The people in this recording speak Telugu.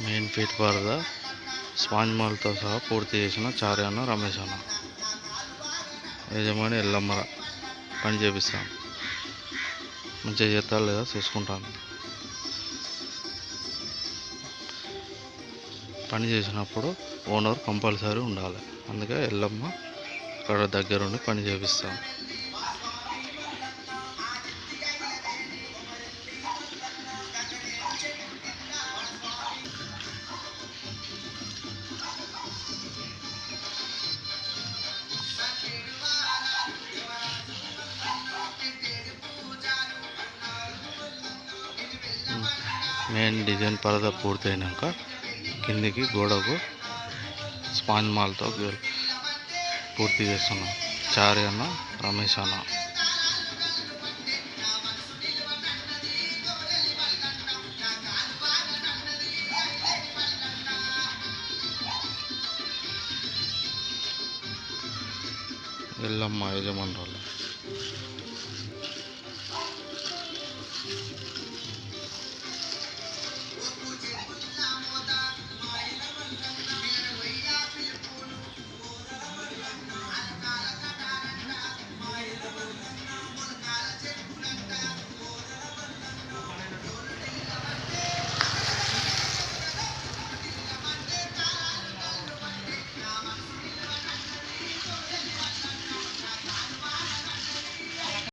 మెయిన్ ఫీట్ పరద స్పాంజ్ మాల్తో సహా పూర్తి చేసిన చార్యన్న రమేష్ అన్న. యజమాని ఎల్లమ్మర పని చేపిస్తాం. మంచిగా చేస్తారు లేదా చూసుకుంటాను. పని చేసినప్పుడు ఓనర్ కంపల్సరీ ఉండాలి. అందుకే ఎల్లమ్మ అక్కడ దగ్గరుండి పని చేపిస్తాం. మెయిన్ డిజైన్ పరద పూర్తయినాక కిందికి గోడకు స్పాంజ్ మాల్తో పూర్తి చేస్తున్నాం. చార్యన్న రమేష్ అన్న. ఎల్లమ్మ యజమానురాలు.